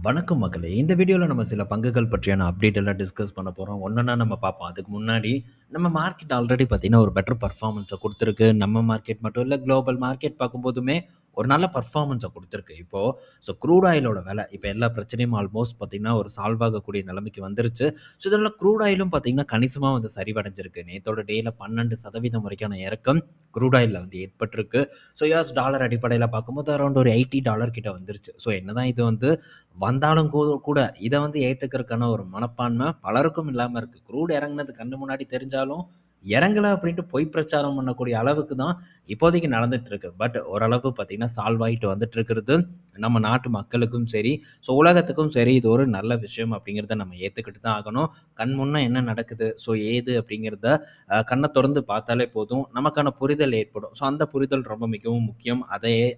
வணக்கம் மக்களே! இந்த வீடியோல நம்ம சில பங்குகள் பற்றியான அப்டேட் எல்லாம் டிஸ்கஸ் பண்ண போறோம். ஒன்னொன்னா நம்ம பார்ப்போம். அதுக்கு முன்னாடி நம்ம மார்க்கெட் ஆல்ரெடி பார்த்தீங்கன்னா, ஒரு பெட்டர் பெர்ஃபார்மன்ஸ குடுத்துருக்கு. நம்ம மார்க்கெட் மட்டும் இல்ல, குளோபல் மார்க்கெட் பார்க்கும்போதுமே ஒரு நல்ல பெர்ஃபார்மன்ஸ குடுத்துருக்கு. இப்போ க்ரூட் ஆயிலோட விலை இப்ப எல்லா பிரச்சனையும் ஆல்மோஸ்ட் பார்த்தீங்கன்னா, ஒரு சால்வ் ஆகக்கூடிய நிலைமைக்கு வந்துருச்சு. இதனால க்ரூட் ஆயிலும் பார்த்தீங்கன்னா, கணிசமா வந்து சரிவடைஞ்சிருக்கு. நேத்தோட டேல 12% வரைக்கான இறக்கம் க்ரூட் ஆயில்ல வந்து ஏற்பட்டிருக்கு. யுஎஸ் டாலர் அடிப்படையில பார்க்கும்போது அரவுண்ட் ஒரு $80 கிட்ட வந்துருச்சு. என்னதான் இது வந்து வந்தாலும் கூட இத வந்து ஏத்துக்கிறதுக்கான ஒரு மனப்பான்மை பலருக்கும் இல்லாம இருக்கு. க்ரூட் இறங்குனது கண்ணு முன்னாடி தெரிஞ்சாலும், இறங்கல அப்படின்ட்டு பொய் பிரச்சாரம் பண்ணக்கூடிய அளவுக்கு தான் இப்போதைக்கு நடந்துட்டு இருக்கு. பட் ஓரளவு பார்த்தீங்கன்னா, சால்வ் ஆயிட்டு வந்துட்டு இருக்கிறது நம்ம நாட்டு மக்களுக்கும் சரி, உலகத்துக்கும் சரி இது ஒரு நல்ல விஷயம் அப்படிங்கிறத நம்ம ஏத்துக்கிட்டு தான் ஆகணும். கண் முன்ன என்ன நடக்குது, ஏது அப்படிங்கிறத கண்ண தொறந்து பார்த்தாலே போதும். நமக்கான புரிதல் ஏற்படும். அந்த புரிதல் ரொம்ப மிகவும் முக்கியம்.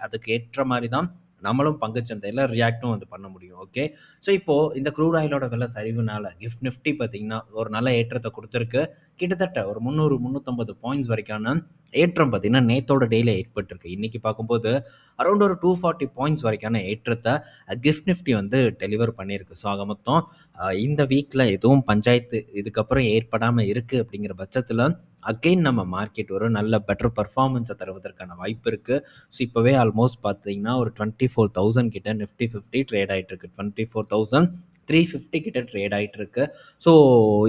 அதுக்கு ஏற்ற மாரி தான் நம்மளும் பங்குச்சந்தையில ரியாக்ட்டும் வந்து பண்ண முடியும். ஓகே. இப்போ இந்த க்ரூட் ஆயிலோட விலை சரிவுனால கிஃப்ட் நிஃப்டி பார்த்தீங்கன்னா, ஒரு நல்ல ஏற்றத்த குடுத்திருக்கு. கிட்டத்தட்ட ஒரு 300, 350 பாயிண்ட்ஸ் வரைக்கான ஏற்றம் பார்த்தீங்கன்னா, நேத்தோட டேல ஏற்பட்டிருக்கு. இன்னைக்கு பார்க்கும்போது அரவுண்ட் ஒரு 240 பாயிண்ட்ஸ் வரைக்கான ஏற்றத்த கிஃப்ட் நிஃப்டி வந்து டெலிவர் பண்ணியிருக்கு. ஆக மொத்தம் இந்த வீக்ல எதுவும் பஞ்சாயத்து இதுக்கப்புறம் ஏற்படாம இருக்கு அப்படிங்கிற பட்சத்தில அகைன் நம்ம மார்க்கெட் ஒரு நல்ல பெட்டர் பெர்ஃபார்மன்ஸ தருவதற்கான வாய்ப்பு இருக்கு. இப்பவே ஆல்மோஸ்ட் பார்த்தீங்கன்னா, ஒரு 24,000 கிட்ட நிஃப்டி 50 ட்ரேட் ஆயிட்டு இருக்கு. 24,350 கிட்ட ட்ரேட் ஆயிட்டு இருக்கு. ஸோ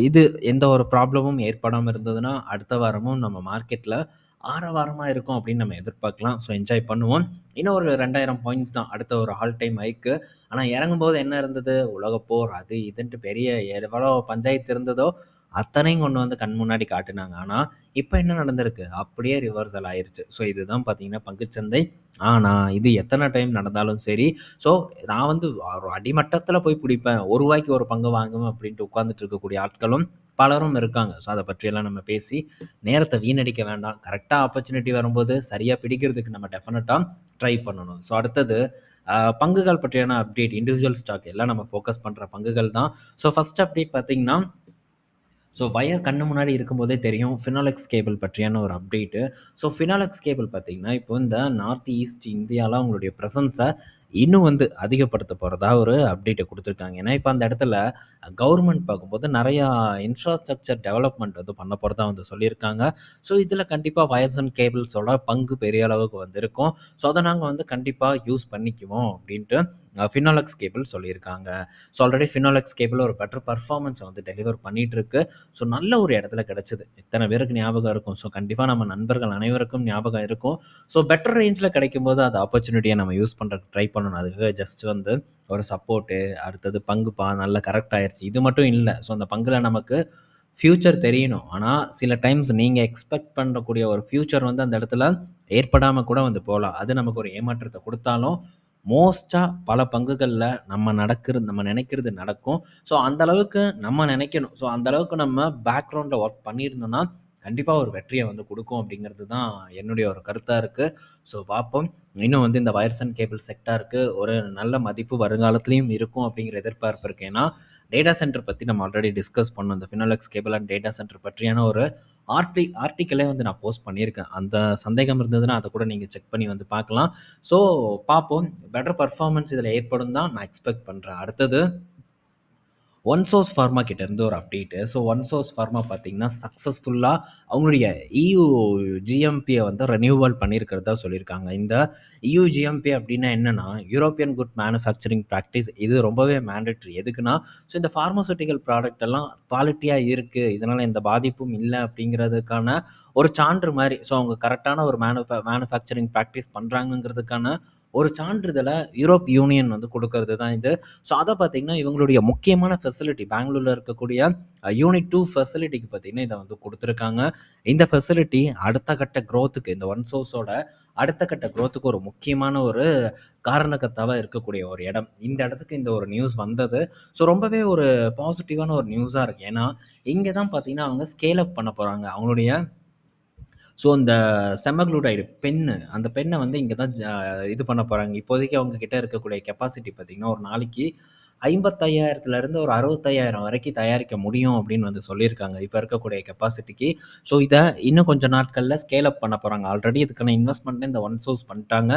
இது எந்த ஒரு ப்ராப்ளமும் ஏற்படாம இருந்ததுன்னா, அடுத்த வாரமும் நம்ம மார்க்கெட்ல ஆரவாரமா இருக்கும் அப்படின்னு நம்ம எதிர்பார்க்கலாம். என்ஜாய் பண்ணுவோம். இன்னும் ஒரு 2000 பாயிண்ட்ஸ் தான் அடுத்த ஒரு ஆல் டைம் ஹைக்கு. ஆனா இறங்கும்போது என்ன இருந்தது? உலகப்போர் அது இதுன்ட்டு பெரிய எவ்வளோ பஞ்சாயத்து இருந்ததோ, அத்தனையும் கொண்டு வந்து கண் முன்னாடி காட்டுனாங்க. ஆனா, இப்ப என்ன நடந்திருக்கு? அப்படியே ரிவர்சல் ஆயிருச்சு. இதுதான் பார்த்தீங்கன்னா பங்குச்சந்தை. ஆனா, இது எத்தன டைம் நடந்தாலும் சரி, ஸோ நான் வந்து ஒரு அடிமட்டத்தில போய் பிடிப்பேன். ரூ. 1க்கு ஒரு பங்கு வாங்குவேன் அப்படின்ட்டு உட்கார்ந்துட்டு இருக்கக்கூடிய ஆட்களும் பலரும் இருக்காங்க. அத பற்றியெல்லாம் நம்ம பேசி நேரத்த வீணடிக்க வேண்டாம். கரெக்ட்டா ஆப்பர்ச்சுனிட்டி வரும்போது சரியா பிடிக்கிறதுக்கு நம்ம டெஃபினட்டா ட்ரை பண்ணணும். அடுத்தது பங்குகள் பற்றியான அப்டேட், இண்டிவிஜுவல் ஸ்டாக் எல்லாம் நம்ம ஃபோக்கஸ் பண்ற பங்குகள் தான். ஃபர்ஸ்ட் அப்டேட் பார்த்தீங்கன்னா, வயர் கண்ணு முன்னாடி இருக்கும்போதே தெரியும். ஃபினாலெக்ஸ் கேபிள் பற்றியான ஒரு அப்டேட்டு. ஃபினாலெக்ஸ் கேபிள் பார்த்தீங்கன்னா, இப்போ இந்த நார்த் ஈஸ்ட் இந்தியால அவங்களுடைய பிரசன்ஸ இன்னும் வந்து அதிகப்படுத்த போறதா ஒரு அப்டேட்ட குடுத்துருக்காங்க. ஏன்னா, இப்ப அந்த இடத்துல கவர்மெண்ட் பார்க்கும்போது நெறையா இன்ஃப்ராஸ்ட்ரக்சர் டெவலப்மெண்ட் வந்து பண்ண போறதா வந்து சொல்லியிருக்காங்க. இதில கண்டிப்பா வயர்ஸ் அண்ட் கேபிள்ஸோட பங்கு பெரிய அளவுக்கு வந்து இருக்கும். அத நாங்க வந்து கண்டிப்பா யூஸ் பண்ணிக்குவோம் அப்டின்ட்டு ஃபினாலெக்ஸ் கேபிள் சொல்லியிருக்காங்க. ஆல்ரெடி ஃபினாலெக்ஸ் கேபிள் ஒரு பெட்டர் பெர்ஃபார்மன்ஸ வந்து டெலிவர் பண்ணிட்டு இருக்கு. நல்ல ஒரு இடத்துல கிடைச்சது. எத்தன பேருக்கு ஞாபகம் இருக்கும். கண்டிப்பா நம்ம நண்பர்கள் அனைவருக்கும் ஞாபகம் இருக்கும். பெட்டர் ரேஞ்ச்ல கிடைக்கும்போது அந்த ஆப்பர்ச்சுனிட்டிய நம்ம யூஸ் பண்றதுக்கு ட்ரை பண்ணணும். அதுக்காக ஜஸ்ட் வந்து ஒரு சப்போர்ட்டு, அடுத்தது பங்குப்பா நல்லா கரெக்ட் ஆயிருச்சு. இது மட்டும் இல்ல. அந்த பங்குல நமக்கு ஃபியூச்சர் தெரியணும். ஆனா, சில டைம்ஸ் நீங்க எக்ஸ்பெக்ட் பண்ணக்கூடிய ஒரு ஃபியூச்சர் வந்து அந்த இடத்துல ஏற்படாம கூட வந்து போலாம். அது நமக்கு ஒரு ஏமாற்றத்த குடுத்தாலும், மோஸ்ட்டா பல பங்குகள்ல நம்ம நினைக்கிறது நடக்கும். அந்த அளவுக்கு நம்ம நினைக்கணும். அந்த அளவுக்கு நம்ம பேக்ரவுண்ட்ல ஒர்க் பண்ணியிருந்தோம்னா, கண்டிப்பா ஒரு வெற்றிய வந்து குடுக்கும் அப்படிங்கிறது தான் என்னுடைய ஒரு கருத்தா இருக்கு. பார்ப்போம். இன்னும் வந்து இந்த வயர்ஸ் அண்ட் கேபிள் செக்டாருக்கு ஒரு நல்ல மதிப்பு வருங்காலத்திலயும் இருக்கும் அப்படிங்கிற எதிர்பார்ப்பு இருக்கு. ஏன்னா, டேட்டா சென்டர் பத்தி நம்ம ஆல்ரெடி டிஸ்கஸ் பண்ணோம். இந்த Finolex cable and data centre பற்றியான ஒரு ஆர்டிக்கிளே வந்து நான் போஸ்ட் பண்ணியிருக்கேன். அந்த சந்தேகம் இருந்ததுன்னா, அத கூட நீங்க செக் பண்ணி வந்து பார்க்கலாம். ஸோ பார்ப்போம். பெட்டர் பெர்ஃபார்மன்ஸ் இதில ஏற்படும் தான் நான் எக்ஸ்பெக்ட் பண்றேன். அடுத்தது ஒன்சோர்ஸ் ஃபார்மா கிட்டேருந்து ஒரு அப்டேட்டு. ஒன்சோர்ஸ் ஃபார்மா பார்த்தீங்கன்னா, சக்சஸ்ஃபுல்லா அவங்களுடைய EU ஜிஎம்பிய வந்து ரெனியூவல் பண்ணியிருக்கிறதா சொல்லியிருக்காங்க. இந்த EU ஜிஎம்பி அப்டின்னா என்னன்னா, யூரோப்பியன் குட் மேனுஃபேக்சரிங் பிராக்டிஸ். இது ரொம்பவே மேண்டேட்டரி. எதுக்குன்னா, இந்த பார்மசூட்டிக்கல் ப்ராடக்ட் எல்லாம் குவாலிட்டியா இருக்கு. இதனால எந்த பாதிப்பும் இல்ல அப்படிங்கிறதுக்கான ஒரு சான்று மாரி. அவங்க கரெக்ட்டான ஒரு மேனுஃபேக்சரிங் பிராக்டிஸ் பண்றாங்கங்கிறதுக்கான ஒரு சான்றிதழ யூரோப் யூனியன் வந்து குடுக்கறது தான் இது. அத பார்த்தீங்கன்னா, இவங்களுடைய முக்கியமான ஃபெசிலிட்டி பெங்களூர்ல இருக்கக்கூடிய யூனிட் 2 ஃபெசிலிட்டிக்கு பார்த்தீங்கன்னா, இத வந்து குடுத்துருக்காங்க. இந்த ஃபெசிலிட்டி அடுத்த கட்ட குரோத்துக்கு இந்த ஒன்சோர்ஸோட அடுத்த கட்ட குரோத்துக்கு ஒரு முக்கியமான ஒரு காரணகர்த்தாவா இருக்கக்கூடிய ஒரு இடம். இந்த இடத்துக்கு இந்த ஒரு நியூஸ் வந்தது. ரொம்பவே ஒரு பாசிட்டிவான ஒரு நியூஸா இருக்கு. ஏன்னா, இங்க தான் பார்த்தீங்கன்னா, அவங்க ஸ்கேல் அப் பண்ண போறாங்க. அவங்களுடைய இந்த செமக்ளூடைடு அந்த பென்ன வந்து இங்க தான் இது பண்ண போறாங்க. இப்போதைக்கு அவங்க கிட்ட இருக்கக்கூடிய கெப்பாசிட்டி பார்த்தீங்கன்னா, ஒரு நாளைக்கு 55,000லேருந்து ஒரு 65,000 வரைக்கும் தயாரிக்க முடியும் அப்படின்னு வந்து சொல்லியிருக்காங்க இப்போ இருக்கக்கூடிய கெப்பாசிட்டிக்கு. ஸோ இதை இன்னும் கொஞ்சம் நாட்களில் ஸ்கேல் அப் பண்ண போகிறாங்க. ஆல்ரெடி இதுக்கான இன்வெஸ்ட்மெண்ட்டை இந்த ஒன் சோர்ஸ் பண்ணிட்டாங்க.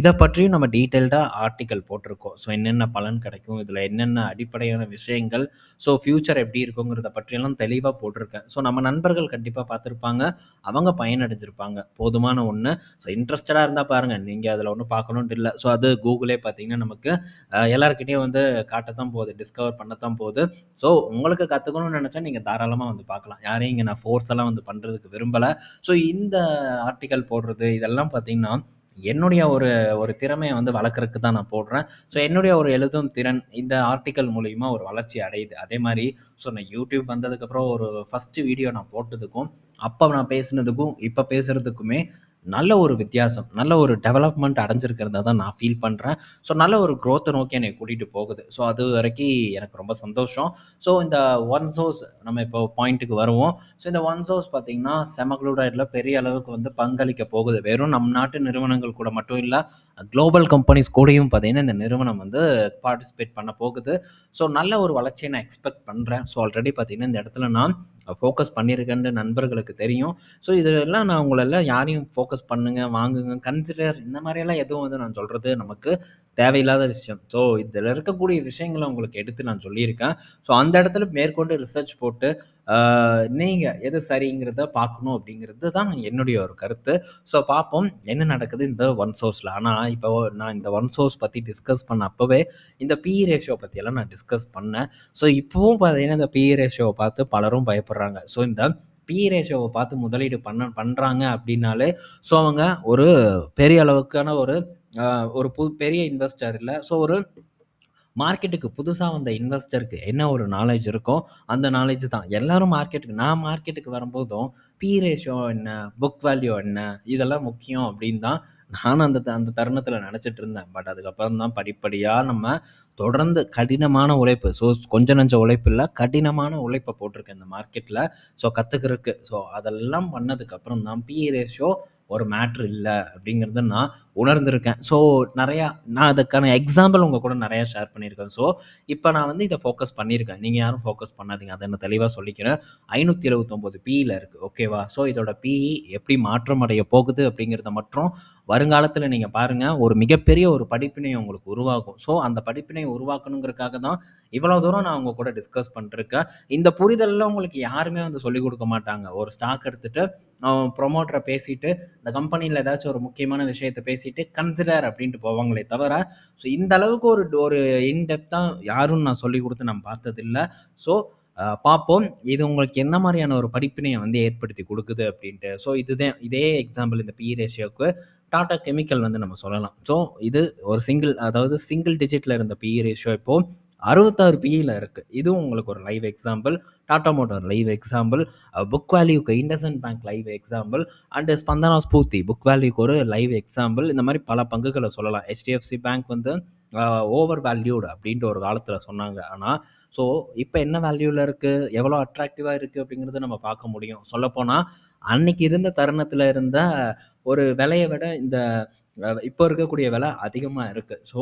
இதை பற்றியும் நம்ம டீட்டெயில்டாக ஆர்டிக்கல் போட்டிருக்கோம். ஸோ என்னென்ன பலன் கிடைக்கும், இதில் என்னென்ன அடிப்படையான விஷயங்கள், ஸோ ஃப்யூச்சர் எப்படி இருக்குங்கிறத பற்றியெல்லாம் தெளிவாக போட்டிருக்கேன். ஸோ நம்ம நண்பர்கள் கண்டிப்பாக பார்த்துருப்பாங்க, அவங்க பயனடைஞ்சிருப்பாங்க. போதுமான ஒன்று. ஸோ இன்ட்ரெஸ்டடாக இருந்தால் பாருங்கள், நீங்கள் அதில் ஒன்றும் பார்க்கணுன்ட்டு இல்லை. ஸோ அது கூகுளே பார்த்தீங்கன்னா நமக்கு எல்லாருக்கிட்டையும் வந்து காட்டத்தான் போகுது, டிஸ்கவர் பண்ணத்தான் போகுது. ஸோ உங்களுக்கு கற்றுக்கணும்னு நினச்சா நீங்கள் தாராளமாக வந்து பார்க்கலாம். யாரையும் இங்கே நான் ஃபோர்ஸ் எல்லாம் வந்து பண்ணுறதுக்கு விரும்பலை. ஸோ இந்த ஆர்டிக்கல் போடுறது இதெல்லாம் பார்த்தீங்கன்னா என்னுடைய ஒரு ஒரு திறமையை வந்து வளர்க்குறதுக்கு தான் நான் போடுறேன். ஸோ என்னுடைய ஒரு எழுதும் திறன் இந்த ஆர்டிக்கல் மூலிமா ஒரு வளர்ச்சி அடையுது. அதே மாதிரி ஸோ நான் யூடியூப் வந்ததுக்கப்புறம் ஒரு ஃபஸ்ட்டு வீடியோ நான் போட்டதுக்கும் அப்போ நான் பேசுனதுக்கும் இப்போ பேசுகிறதுக்குமே நல்ல ஒரு வித்தியாசம், நல்ல ஒரு டெவலப்மெண்ட் அடைஞ்சிருக்கிறதா தான் நான் ஃபீல் பண்ணுறேன். ஸோ நல்ல ஒரு க்ரோத்தை நோக்கி என்னை கூட்டிகிட்டு போகுது. ஸோ அது வரைக்கும் எனக்கு ரொம்ப சந்தோஷம். ஸோ இந்த ஒன் சோர்ஸ் நம்ம இப்போ பாயிண்ட்டுக்கு வருவோம். ஸோ இந்த ஒன் சோர்ஸ் பார்த்திங்கன்னா செமக்ளூடைடில் பெரிய அளவுக்கு வந்து பங்களிக்க போகுது. வெறும் நம் நாட்டு நிறுவனங்கள் கூட மட்டும் இல்லை, குளோபல் கம்பெனிஸ் கூடயும் பார்த்திங்கன்னா இந்த நிறுவனம் வந்து பார்ட்டிசிபேட் பண்ண போகுது. ஸோ நல்ல ஒரு வளர்ச்சியை நான் எக்ஸ்பெக்ட் பண்ணுறேன். ஸோ ஆல்ரெடி பார்த்திங்கன்னா இந்த இடத்துல நான் ஃபோக்கஸ் பண்ணியிருக்கேன்னு நண்பர்களுக்கு தெரியும். ஸோ இதெல்லாம் நான் உங்களெல்லாம் யாரையும் ஃபோக்கஸ் பண்ணுங்கள், வாங்குங்க, கன்சிடர் இந்த மாதிரியெல்லாம் எதுவும் வந்து நான் சொல்கிறது நமக்கு தேவையில்லாத விஷயம். ஸோ இதில் இருக்கக்கூடிய விஷயங்களை உங்களுக்கு எடுத்து நான் சொல்லியிருக்கேன். ஸோ அந்த இடத்துல மேற்கொண்டு ரிசர்ச் போட்டு நீங்கள் எது சரிங்கிறத பார்க்கணும் அப்படிங்கிறது தான் என்னுடைய ஒரு கருத்து. ஸோ பார்ப்போம் என்ன நடக்குது இந்த ஒன் சோர்ஸில். ஆனால் இப்போ நான் இந்த ஒன் சோர்ஸ் பற்றி டிஸ்கஸ் பண்ண அப்போவே இந்த பிஇ ரேஷியோ பற்றியெல்லாம் நான் டிஸ்கஸ் பண்ணேன். ஸோ இப்போவும் பார்த்தீங்கன்னா இந்த பிஇ ரேஷியோவை பார்த்து பலரும் பயப்படுறாங்க. ஸோ இந்த பிஇ ரேஷியோவை பார்த்து முதலீடு பண்ணுறாங்க அப்படின்னாலே ஸோ அவங்க ஒரு பெரிய அளவுக்கான ஒரு ஒரு பெரிய இன்வெஸ்டர் இல்லை. ஸோ ஒரு மார்க்கெட்டுக்கு புதுசாக வந்த இன்வெஸ்டருக்கு என்ன ஒரு நாலேஜ் இருக்கோ அந்த நாலேஜ் தான் எல்லாரும் நான் மார்க்கெட்டுக்கு வரும்போதும் ரேஷியோ என்ன, புக் வேல்யூ என்ன, இதெல்லாம் முக்கியம் அப்படின்னு தான் நானும் அந்த அந்த தருணத்தில் நினச்சிட்டு இருந்தேன். பட் அதுக்கப்புறம் தான் படிப்படியாக நம்ம தொடர்ந்து கடினமான உழைப்பு, ஸோ கொஞ்சம் நஞ்ச உழைப்பு இல்லை, கடினமான உழைப்பை போட்டிருக்கேன் இந்த மார்க்கெட்டில். ஸோ கற்றுக்கிறதுக்கு ஸோ அதெல்லாம் பண்ணதுக்கப்புறம் தான் ரேஷியோ ஒரு மேட்ரு இல்லை அப்படிங்கிறத நான் உணர்ந்திருக்கேன். ஸோ நான் அதுக்கான எக்ஸாம்பிள் உங்கள் கூட நிறையா ஷேர் பண்ணியிருக்கேன். ஸோ இப்போ நான் வந்து இதை ஃபோக்கஸ் பண்ணியிருக்கேன். நீங்கள் யாரும் ஃபோக்கஸ் பண்ணாதீங்க, அதை நான் தெளிவாக சொல்லிக்கிறேன். 579 பிஇயில் இருக்குது, ஓகேவா? ஸோ இதோட பிஇ எப்படி மாற்றம் அடைய போகுது அப்படிங்கிறத மற்றும் வருங்காலத்தில் நீங்கள் பாருங்கள், ஒரு மிகப்பெரிய ஒரு படிப்பினை உங்களுக்கு உருவாகும். ஸோ அந்த படிப்பினை உருவாக்கணுங்கிறதுக்காக தான் இவ்வளோ தூரம் நான் உங்கள் கூட டிஸ்கஸ் பண்ணிருக்கேன். இந்த புரிதலில் உங்களுக்கு யாருமே வந்து சொல்லிக் கொடுக்க மாட்டாங்க. ஒரு ஸ்டாக் எடுத்துகிட்டு ப்ரொமோட்டரை பேசிட்டு இந்த கம்பெனியில் ஏதாச்சும் ஒரு முக்கியமான விஷயத்தை பேசிட்டு கன்சிடர் அப்படின்ட்டு போவாங்களே தவிர ஸோ இந்த அளவுக்கு ஒரு ஒரு இன்டெப்த்தாக யாரும் நான் சொல்லி கொடுத்து நான் பார்த்ததில்லை. ஸோ பார்ப்போம் இது உங்களுக்கு என்ன மாதிரியான ஒரு படிப்பினையை வந்து ஏற்படுத்தி கொடுக்குது அப்படின்ட்டு. ஸோ இதே எக்ஸாம்பிள் இந்த பிஇ ரேஷியோவுக்கு டாடா கெமிக்கல் வந்து நம்ம சொல்லலாம். ஸோ இது ஒரு சிங்கிள் டிஜிட்டில் இருந்த பிஇ ரேஷியோ இப்போது 66 பிஇயில் இருக்குது. இதுவும் உங்களுக்கு ஒரு live example. Tata motor live example, book வேல்யூக்கு IndusInd bank live example, and Spandana Sphoorty book வேல்யூக்கு ஒரு லைவ் எக்ஸாம்பிள். இந்த மாதிரி பல பங்குகளை சொல்லலாம். ஹெச்டிஎஃப்சி பேங்க் வந்து ஓவர் வேல்யூடு அப்படின்ட்டு ஒரு காலத்தில் சொன்னாங்க. ஆனால் ஸோ இப்போ என்ன வேல்யூவில் இருக்குது, எவ்வளோ அட்ராக்டிவாக இருக்குது அப்படிங்கிறத நம்ம பார்க்க முடியும். சொல்லப்போனால் அன்னைக்கு இருந்த தருணத்தில் இருந்த ஒரு விலையை விட இந்த இப்போ இருக்கக்கூடிய விலை அதிகமாக இருக்குது. ஸோ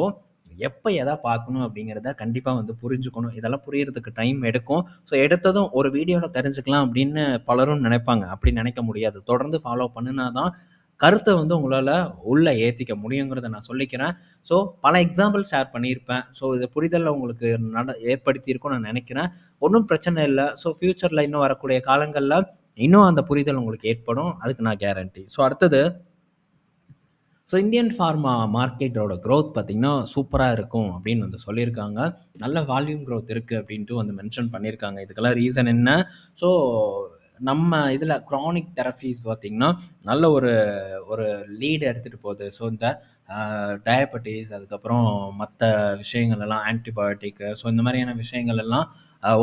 எப்போ எதை பார்க்கணும் அப்படிங்கிறத கண்டிப்பாக வந்து புரிஞ்சுக்கணும். இதெல்லாம் புரியறதுக்கு டைம் எடுக்கும். ஸோ எடுத்ததும் ஒரு வீடியோவில் தெரிஞ்சுக்கலாம் அப்படின்னு பலரும் நினைப்பாங்க. அப்படி நினைக்க முடியாது. தொடர்ந்து ஃபாலோ பண்ணினா தான் கருத்தை வந்து உங்களால் உள்ளே ஏற்றிக்க முடியுங்கிறத நான் சொல்லிக்கிறேன். ஸோ பல எக்ஸாம்பிள் ஷேர் பண்ணியிருப்பேன். ஸோ இது புரிதலில் உங்களுக்கு ஏற்படுத்தியிருக்கும்னு நான் நினைக்கிறேன். ஒன்றும் பிரச்சனை இல்லை. ஸோ ஃப்யூச்சரில் இன்னும் வரக்கூடிய காலங்களில் இன்னும் அந்த புரிதல் உங்களுக்கு ஏற்படும். அதுக்கு நான் கேரண்டி. ஸோ அடுத்தது ஸோ இந்தியன் ஃபார்மா மார்க்கெட்டோட க்ரோத் பார்த்திங்கன்னா சூப்பராக இருக்கும் அப்படின்னு வந்து சொல்லியிருக்காங்க. நல்ல வால்யூம் க்ரோத் இருக்குது அப்படின்ட்டு வந்து மென்ஷன் பண்ணியிருக்காங்க. இதுக்கெல்லாம் ரீசன் என்ன? ஸோ நம்ம இதில் க்ரானிக் தெரப்பீஸ் பார்த்திங்கன்னா நல்ல ஒரு ஒரு லீடு எடுத்துகிட்டு போகுது. ஸோ இந்த டயபெட்டிஸ், அதுக்கப்புறம் மற்ற விஷயங்கள் எல்லாம் ஆன்டிபயோட்டிக்கு, ஸோ இந்த மாதிரியான விஷயங்கள் எல்லாம்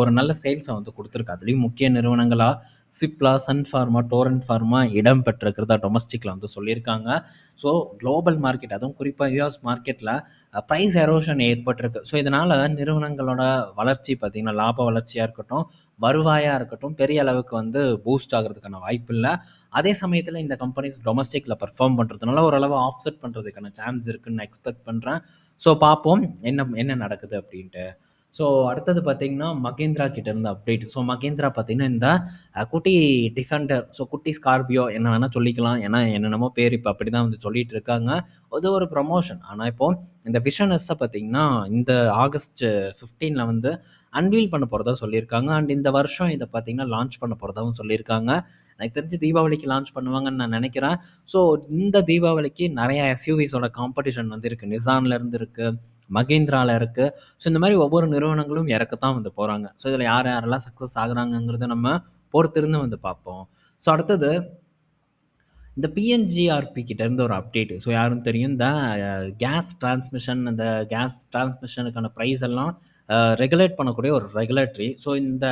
ஒரு நல்ல சேல்ஸை வந்து கொடுத்துருக்கு. அதுலேயும் முக்கிய நிறுவனங்களாக சிப்லா, சன் ஃபார்மா, டோரன் ஃபார்மா இடம் பெற்றிருக்கிறதா டொமஸ்டிக்கில் வந்து சொல்லியிருக்காங்க. ஸோ குளோபல் மார்க்கெட், அதுவும் குறிப்பாக யூஎஸ் மார்க்கெட்டில் ப்ரைஸ் எரோஷன் ஏற்பட்டிருக்கு. ஸோ இதனால் நிறுவனங்களோட வளர்ச்சி பார்த்திங்கன்னா லாப வளர்ச்சியாக இருக்கட்டும், வருவாயாக இருக்கட்டும், பெரிய அளவுக்கு வந்து பூஸ்ட் ஆகிறதுக்கான வாய்ப்பு இல்லை. அதே சமயத்தில் இந்த கம்பெனிஸ் டொமஸ்டிக்கில் பர்ஃபார்ம் பண்ணுறதுனால ஓரளவு ஆஃப்செட் பண்ணுறதுக்கான சான்ஸ் இருக்குதுன்னு நான் எக்ஸ்பெக்ட் பண்ணுறேன். ஸோ பார்ப்போம் என்ன நடக்குது அப்படின்ட்டு. ஸோ அடுத்தது பார்த்தீங்கன்னா, மகேந்திரா கிட்ட இருந்த அப்டேட். ஸோ மகேந்திரா பார்த்தீங்கன்னா, இந்த குட்டி டிஃபெண்டர், ஸோ குட்டி ஸ்கார்பியோ என்ன வேணா சொல்லிக்கலாம். ஏன்னா என்னென்னமோ பேர் இப்ப அப்படிதான் வந்து சொல்லிட்டு இருக்காங்க. அது ஒரு ப்ரமோஷன். ஆனா இப்போ இந்த விஷன் எஸ்ஸ பார்த்தீங்கன்னா, இந்த ஆகஸ்ட் 15ல வந்து அன்வீல் பண்ண போறதா சொல்லியிருக்காங்க. அண்ட் இந்த வருஷம் இத பார்த்தீங்கன்னா, லான்ச் பண்ண போறதாவும் சொல்லியிருக்காங்க. எனக்கு தெரிஞ்சு தீபாவளிக்கு லான்ச் பண்ணுவாங்கன்னு நான் நெனைக்கிறேன். ஸோ இந்த தீபாவளிக்கு நெறைய எஸ்யூவிஸோட காம்படிஷன் வந்து இருக்கு. நிசான்ல இருந்து இருக்கு, மகேந்திரால இருக்கு. ஸோ இந்த மாதிரி ஒவ்வொரு நிறுவனங்களும் இறக்கத்தான் வந்து போறாங்க. ஸோ இதில் யார் யாரெல்லாம் சக்ஸஸ் ஆகுறாங்கங்கிறத நம்ம பொறுத்திருந்து வந்து பார்ப்போம். ஸோ அடுத்தது இந்த பிஎன்ஜிஆர்பி கிட்ட இருந்து ஒரு அப்டேட். ஸோ யாரும் தெரியும், இந்த கேஸ் டிரான்ஸ்மிஷன், அந்த கேஸ் டிரான்ஸ்மிஷனுக்கான ப்ரைஸ் எல்லாம் ரெகுலேட் பண்ணக்கூடிய ஒரு ரெகுலேட்டரி. ஸோ இந்த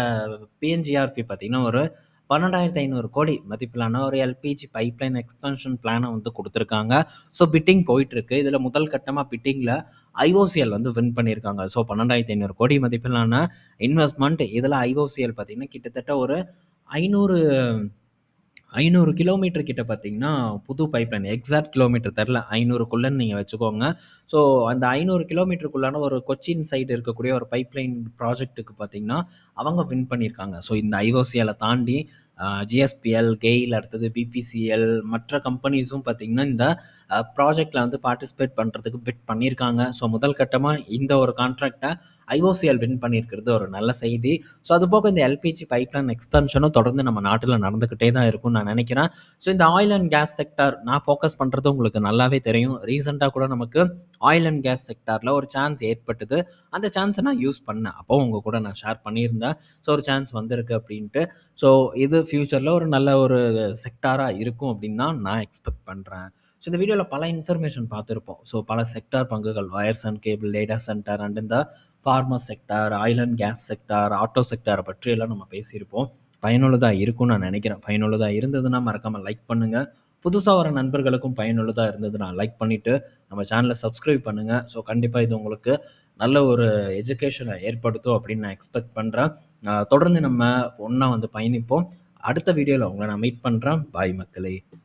பிஎன்ஜிஆர்பி பார்த்தீங்கன்னா ஒரு 12,500 கோடி மதிப்பிலான ஒரு எல்பிஜி பைப்லைன் எக்ஸ்பென்ஷன் பிளானை வந்து கொடுத்துருக்காங்க. ஸோ பிட்டிங் போயிட்டுருக்கு. இதில் முதல் கட்டமாக பிட்டிங்கில் ஐஓசிஎல் வந்து வின் பண்ணியிருக்காங்க. ஸோ 12,500 கோடி மதிப்பிலான இன்வெஸ்ட்மெண்ட். இதில் ஐஓசிஎல் பார்த்தீங்கன்னா கிட்டத்தட்ட ஒரு 500 500 கிலோமீட்டர் கிட்ட பார்த்தீங்கன்னா, புது பைப்லைன். எக்ஸாக்ட் கிலோமீட்டர் தெர்ல. 500க்குள்ளன்னு நீங்க வச்சுக்கோங்க. ஸோ அந்த 500 கிலோமீட்டருக்குள்ளான ஒரு கொச்சின் சைடு இருக்கக்கூடிய ஒரு பைப்லைன் ப்ராஜெக்ட்டுக்கு பார்த்தீங்கன்னா, அவங்க வின் பண்ணியிருக்காங்க. ஸோ இந்த ஐஓசிஎல்ல தாண்டி ஜிஎஸ்பிஎல், கெயில், அடுத்தது பிபிசிஎல், மற்ற கம்பெனிஸும் பார்த்தீங்கன்னா, இந்த ப்ராஜெக்ட்ல வந்து பார்ட்டிசிபேட் பண்றதுக்கு பிட் பண்ணியிருக்காங்க. ஸோ முதல் கட்டமா இந்த ஒரு கான்ட்ராக்ட்ட ஐஓசிஎல் வின் பண்ணியிருக்கிறது ஒரு நல்ல செய்தி. ஸோ அதுபோக இந்த எல்பிஜி பைப்லைன் எக்ஸ்பென்ஷனும் தொடர்ந்து நம்ம நாட்டில நடந்துக்கிட்டே தான் இருக்கும்னு நான் நினைக்கிறேன். ஸோ இந்த ஆயில் அண்ட் கேஸ் செக்டார் நான் ஃபோக்கஸ் பண்ணுறது உங்களுக்கு நல்லாவே தெரியும். ரீசெண்டாக கூட நமக்கு ஆயில் அண்ட் கேஸ் செக்டாரில் ஒரு சான்ஸ் ஏற்பட்டது. அந்த சான்ஸை நான் யூஸ் பண்ணேன். அப்போ உங்க கூட நான் ஷேர் பண்ணியிருந்தேன். ஸோ ஒரு சான்ஸ் வந்திருக்கு அப்படின்ட்டு. ஸோ இது ஃப்யூச்சரில் ஒரு நல்ல ஒரு செக்டாராக இருக்கும் அப்படின்னு தான் நான் எக்ஸ்பெக்ட் பண்ணுறேன். ஸோ இந்த வீடியோவில் பல இன்ஃபர்மேஷன் பார்த்துருப்போம். ஸோ பல செக்டார் பங்குகள், wires and cable, data centre and இந்த pharma sector, oil and gas sector, auto செக்டாரை பற்றியெல்லாம் நம்ம பேசியிருப்போம். பயனுள்ளதாக இருக்கும்னு நான் நினைக்கிறேன். பயனுள்ளதாக இருந்ததுன்னா மறக்காமல் லைக் பண்ணுங்கள். புதுசாக வர நண்பர்களுக்கும் பயனுள்ளதாக இருந்ததுன்னா லைக் பண்ணிவிட்டு நம்ம சேனலை சப்ஸ்கிரைப் பண்ணுங்கள். ஸோ கண்டிப்பாக இது உங்களுக்கு நல்ல ஒரு எஜுகேஷனை ஏற்படுத்தும் அப்படின்னு நான் எக்ஸ்பெக்ட் பண்ணுறேன். தொடர்ந்து நம்ம ஒன்றா வந்து பயணிப்போம். அடுத்த வீடியோவில் உங்களை நான் மீட் பண்ணுறேன். பாய் மக்களே.